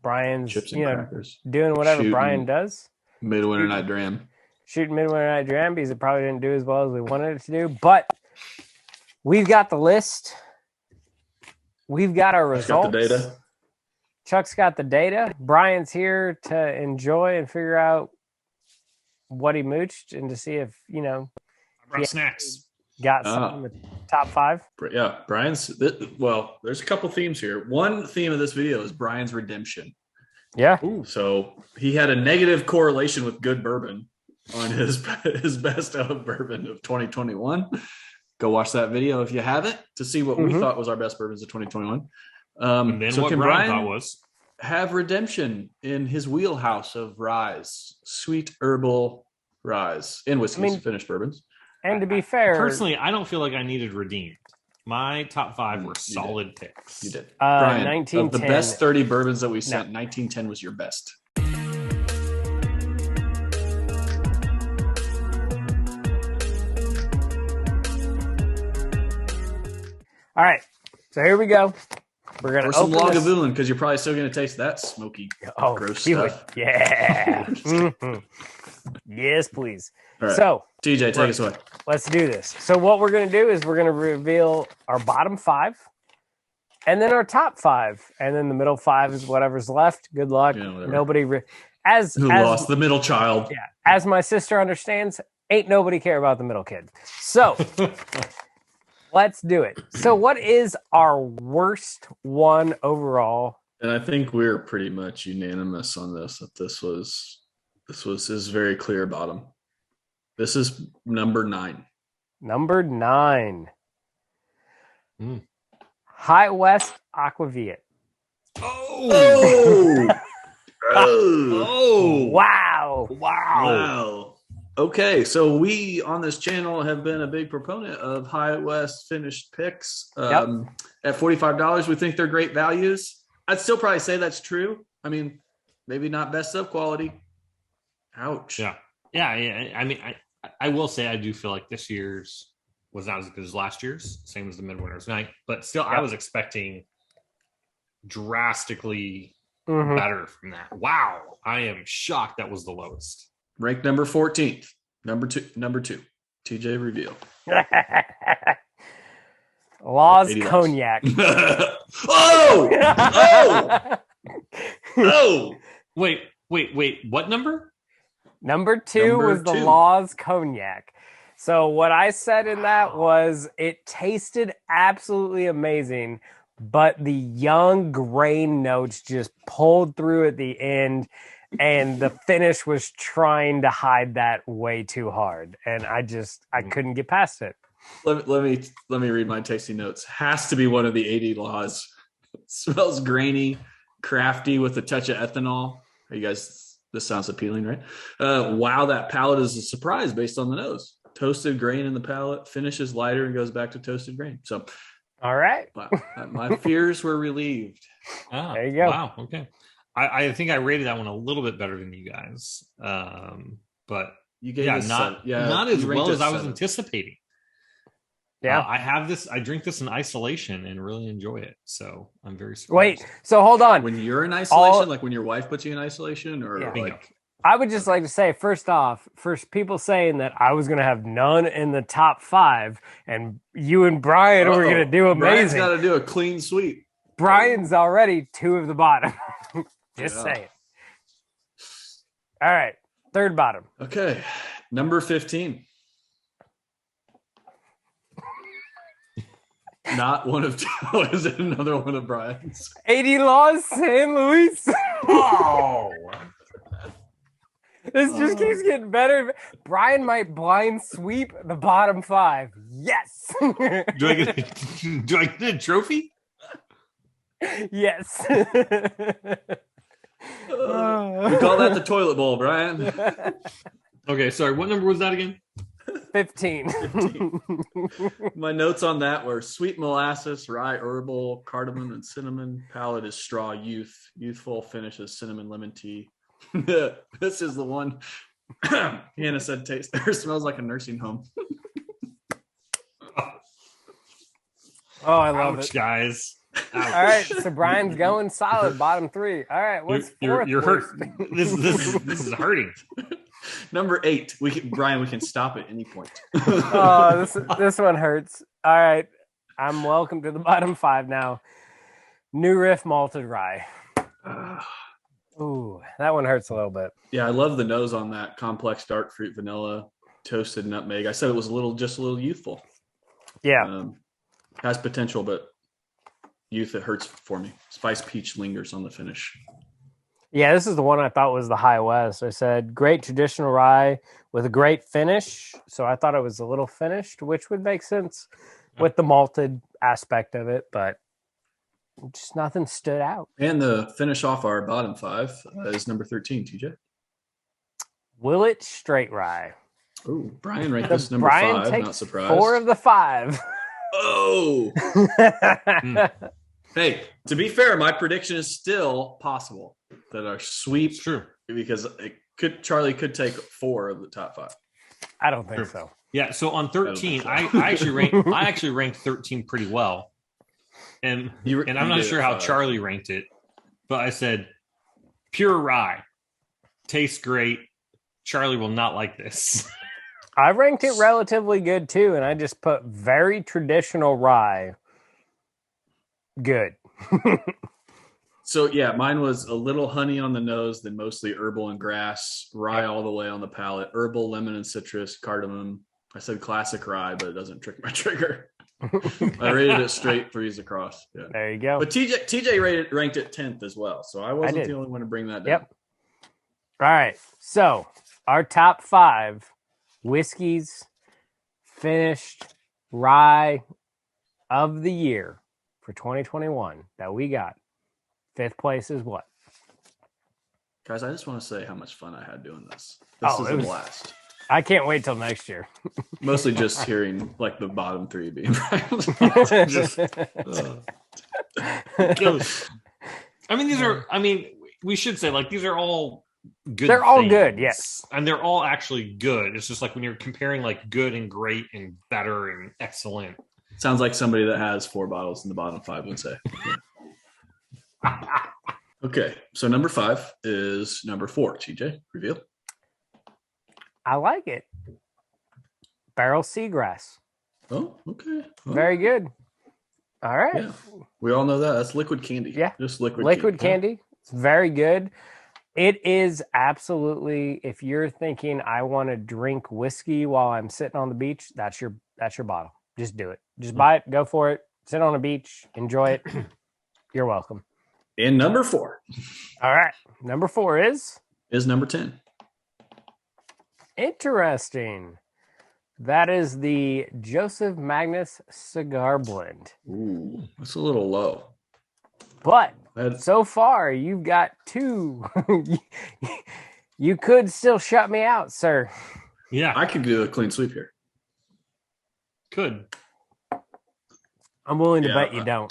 Brian's, Chips and crackers. doing whatever Brian does. Midwinter Night Dram. Shooting Midwinter Night Dram because it probably didn't do as well as we wanted it to do. But we've got the list. We've got our results. Got the data. Chuck's got the data. Brian's here to enjoy and figure out what he mooched and to see if, I brought snacks. Got some in the top 5. Yeah, there's a couple themes here. One theme of this video is Brian's redemption. Yeah. Ooh. So he had a negative correlation with good bourbon on his best of bourbon of 2021. Go watch that video if you haven't to see what we thought was our best bourbons of 2021. And then so what can Brian Brian thought was have redemption in his wheelhouse of ryes, sweet herbal ryes in whiskeys, finished bourbons. And to be fair, personally, I don't feel like I needed redeemed. My top 5 were solid picks. You did. Brian, 1910. Of the best 30 bourbons that we sent, 1910 was your best. All right, so here we go. We're gonna some open Lagavulin because you're probably still gonna taste that smoky, gross stuff. Yeah. Yes, please. Right. So, TJ, take us away. Let's do this. So, what we're gonna do is we're gonna reveal our bottom 5, and then our top 5, and then the middle 5 is whatever's left. Good luck. Yeah, nobody lost the middle child. Yeah, as my sister understands, ain't nobody care about the middle kid. So. Let's do it. So what is our worst one overall? And I think we're pretty much unanimous on this, that this was his very clear bottom. This is number 9. Number 9. High West Aquavit. Oh! Wow. Okay, so we on this channel have been a big proponent of High West finished picks. At $45, we think they're great values. I'd still probably say that's true. I mean, maybe not best of quality. Ouch. Yeah. I mean, I will say I do feel like this year's was not as good as last year's, same as the Midwinter's Night, but still I was expecting drastically better from that. Wow. I am shocked that was the lowest. Ranked number 14th. Number two. TJ reveal. Law's Cognac. Oh! Wait. What number? Number 2 was the Law's Cognac. So what I said in that was it tasted absolutely amazing, but the young grain notes just pulled through at the end. And the finish was trying to hide that way too hard, and I couldn't get past it. Let me read my tasting notes. Has to be one of the 80 Laws. Smells grainy, crafty with a touch of ethanol. Are you guys? This sounds appealing, right? Wow, that palate is a surprise based on the nose. Toasted grain in the palate, finishes lighter and goes back to toasted grain. So, all right, my fears were relieved. There you go. Wow. Okay. I think I rated that one a little bit better than you guys, but you gave not as well as I was anticipating. Yeah, I drink this in isolation and really enjoy it, so I'm very surprised. Wait, so hold on. When you're in isolation, like when your wife puts you in isolation, or like, I would just like to say, first off, people saying that I was going to have none in the top 5, and you and Brian were going to do amazing. Brian's got to do a clean sweep. Brian's already 2 of the bottom. Just saying. All right. 3rd bottom. Okay. Number 15. Not one of 2. Is it another one of Brian's? 80 Laws San Luis. Oh. This just keeps getting better. Brian might blind sweep the bottom 5. Yes. Do I get a trophy? Yes. We call that the toilet bowl, Brian. Okay, sorry. What number was that again? 15. My notes on that were sweet molasses, rye, herbal, cardamom, and cinnamon. Palate is straw, youthful. Finishes cinnamon lemon tea. This is the one. Hannah said tastes or smells like a nursing home. Oh, I love it, guys. All right, so Brian's going solid, bottom 3. All right, what's fourth? You're hurt. This is hurting. Number 8. Brian, we can stop at any point. Oh, this one hurts. All right, I'm welcome to the bottom 5 now. New Riff malted rye. Ooh, that one hurts a little bit. Yeah, I love the nose on that complex dark fruit vanilla toasted nutmeg. I said it was just a little youthful. Yeah, has potential, but youth, it hurts for me. Spice peach lingers on the finish. Yeah, this is the one I thought was the High West. I said great traditional rye with a great finish. So I thought it was a little finished, which would make sense with the malted aspect of it, but just nothing stood out. And the finish off our bottom 5 is number 13, TJ. Willet Straight Rye. Oh, Brian ranked this number Brian 5. Takes not surprised. 4 of the 5. Oh. Hey, to be fair, my prediction is still possible that our sweep. It's true, because Charlie could take 4 of the top 5. I don't think so. Yeah. So on 13, I actually ranked 13 pretty well, and I'm not sure how Charlie ranked it, but I said pure rye, tastes great. Charlie will not like this. I ranked it relatively good too, and I just put very traditional rye. Good. So yeah, mine was a little honey on the nose, then mostly herbal and grass, rye all the way on the palate, herbal, lemon and citrus, cardamom. I said classic rye, but it doesn't trick my trigger. I rated it straight 3s across. Yeah. There you go. But TJ ranked it 10th as well, so I wasn't the only one to bring that down. Yep. All right, so our top 5 whiskeys finished rye of the year for 2021 that we got. 5th place is what? Guys, I just want to say how much fun I had doing this. This was a blast. I can't wait till next year. Mostly just hearing like the bottom 3 being right. I mean, we should say like these are all good. They're all good, yes. And they're all actually good. It's just like when you're comparing like good and great and better and excellent. Sounds like somebody that has 4 bottles in the bottom 5 would say. Okay, so number 5 is number 4. TJ, reveal. I like it. Barrel Seagrass. Oh, okay. Oh. Very good. All right. Yeah. We all know that. That's liquid candy. Yeah. Just liquid candy. It's very good. It is absolutely, if you're thinking I want to drink whiskey while I'm sitting on the beach, that's your bottle. Just do it. Just buy it, go for it, sit on a beach, enjoy it. You're welcome. And number 4. All right. Number 4 is number 10. Interesting. That is the Joseph Magnus Cigar Blend. Ooh, that's a little low. But so far, you've got 2. You could still shut me out, sir. Yeah. I could do a clean sweep here. Could. I'm willing to bet you don't.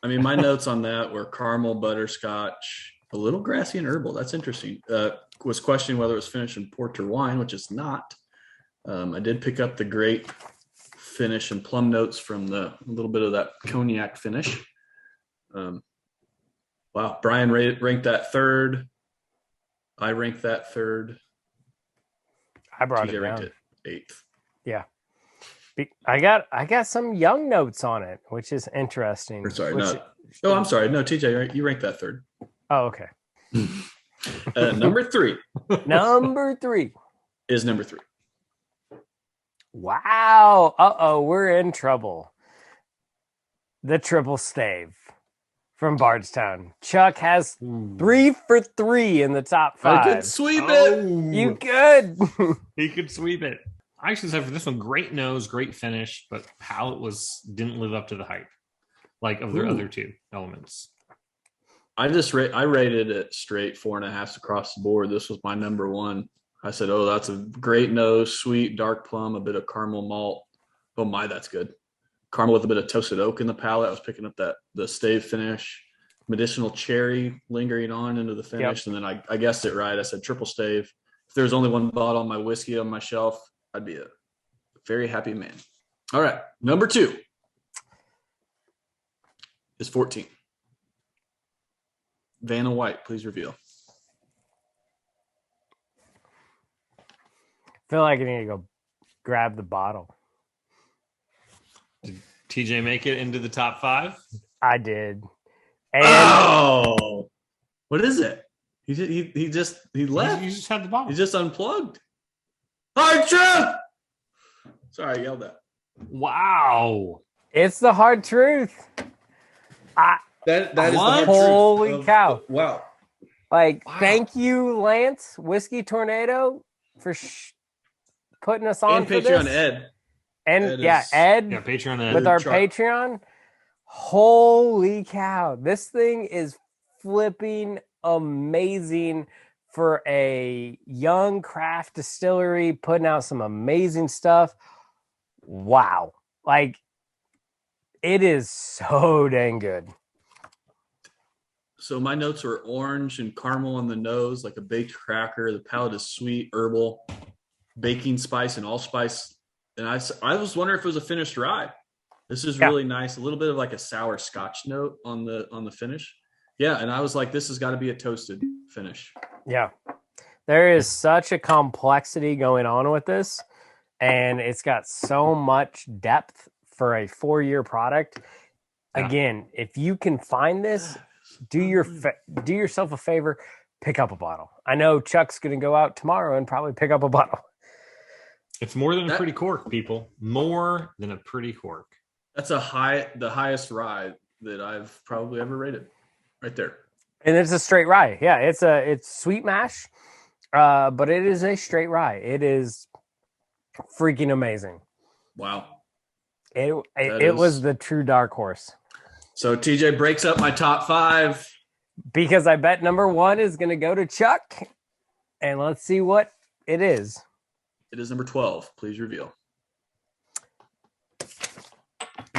I mean, my notes on that were caramel, butterscotch, a little grassy and herbal. That's interesting. Was questioning whether it was finished in port or wine, which is not. I did pick up the grape finish and plum notes from a little bit of that cognac finish. Wow. Brian ranked that 3rd. I ranked that 3rd. I brought TJ it ranked down. it 8th. Yeah. I got some young notes on it, which is interesting. I'm sorry. No, TJ, you ranked that 3rd. Oh, okay. Number 3. Number 3 is number 3. Wow. Uh-oh, we're in trouble. The Triple Stave from Bardstown. Chuck has 3 for 3 in the top 5. I could sweep it. You could. He could sweep it. I actually said for this one, great nose, great finish, but palate didn't live up to the hype, like of their other 2 elements. I rated it straight 4.5 across the board. This was my number 1. I said, "Oh, that's a great nose, sweet, dark plum, a bit of caramel malt. Oh my, that's good. Caramel with a bit of toasted oak in the palate. I was picking up the stave finish, medicinal cherry lingering on into the finish, and then I guessed it right. I said triple stave. If there's only one bottle of my whiskey on my shelf, I'd be a very happy man. All right, number 2. is 14. Vanna White, please reveal. I feel like I need to go grab the bottle. Did TJ make it into the top 5? I did. And what is it? He left. You just had the bottle. He just unplugged. Hard truth. Sorry, I yelled that. Wow. It's the hard truth. That is the hard holy truth. cow. Wow. Wow. Thank you, Lance, Whiskey Tornado, for putting us on and for Patreon this. Ed. And Ed Ed. Yeah, Patreon Ed. With our Patreon. Holy cow. This thing is flipping amazing for a young craft distillery putting out some amazing stuff. Wow. Like, it is so dang good. So my notes are orange and caramel on the nose, like a baked cracker. The palate is sweet, herbal, baking spice, and allspice. And I was wondering if it was a finished rye. This is really nice. A little bit of like a sour Scotch note on the finish. Yeah, and I was like, this has got to be a toasted finish. Yeah. There is such a complexity going on with this, and it's got so much depth for a 4-year product. Yeah. Again, if you can find this, do yourself a favor, pick up a bottle. I know Chuck's going to go out tomorrow and probably pick up a bottle. It's more than a pretty cork, people. More than a pretty cork. That's the highest rye that I've probably ever rated, right there. And it's a straight rye. Yeah, it's sweet mash, but it is a straight rye. It is freaking amazing. Wow. It was the true dark horse. So TJ breaks up my top 5. Because I bet number 1 is going to go to Chuck. And let's see what it is. It is number 12. Please reveal.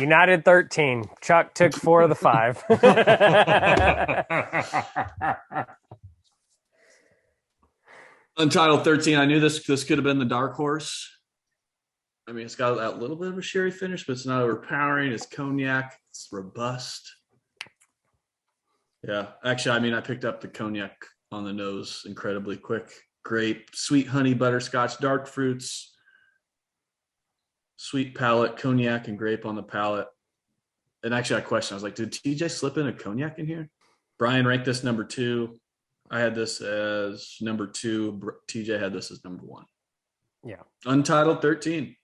United 13. Chuck took 4 of the 5. Untitled 13. I knew this could have been the dark horse. I mean, it's got that little bit of a sherry finish, but it's not overpowering. It's cognac. It's robust. Yeah. Actually, I mean, I picked up the cognac on the nose incredibly quick. Grape, sweet honey, butterscotch, dark fruits, sweet palate, cognac and grape on the palate. And actually, I questioned. I was like, did TJ slip in a cognac in here? Brian ranked this number 2. I had this as number 2. TJ had this as number 1. Yeah. Untitled 13.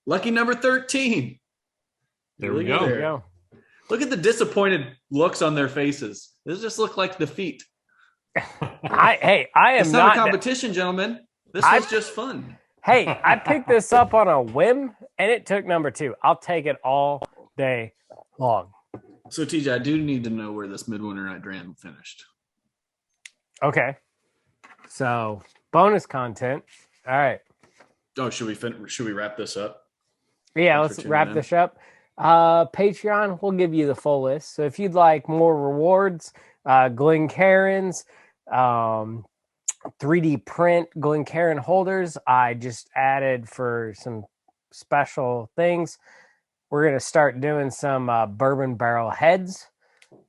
Lucky number 13. There we go. There we go. Look at the disappointed looks on their faces. This just look like defeat. I am it's not a competition, gentlemen. This was just fun. Hey, I picked this up on a whim, and it took number 2. I'll take it all day long. So, TJ, I do need to know where this Midwinter Night Dram finished. Okay. So, bonus content. All right. Oh, should we wrap this up? Yeah, let's wrap this up. Patreon, we'll give you the full list. So if you'd like more rewards, Glencairns, 3D print Glencairn holders, I just added for some special things. We're going to start doing some bourbon barrel heads.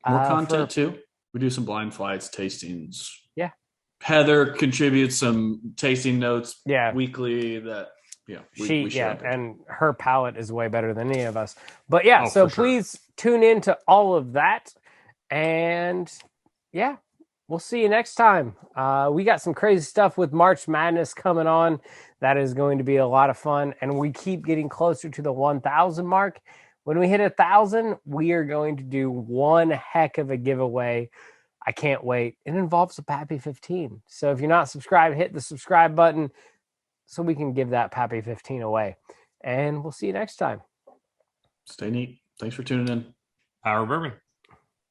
More content too. We do some blind flights, tastings. Yeah. Heather contributes some tasting notes weekly that we and her palate is way better than any of us. But yeah, so please tune in to all of that. And yeah, we'll see you next time. We got some crazy stuff with March Madness coming on. That is going to be a lot of fun. And we keep getting closer to the 1,000 mark. When we hit 1,000, we are going to do one heck of a giveaway. I can't wait. It involves a Pappy 15. So if you're not subscribed, hit the subscribe button so we can give that Pappy 15 away. And we'll see you next time. Stay neat. Thanks for tuning in. Power Bourbon.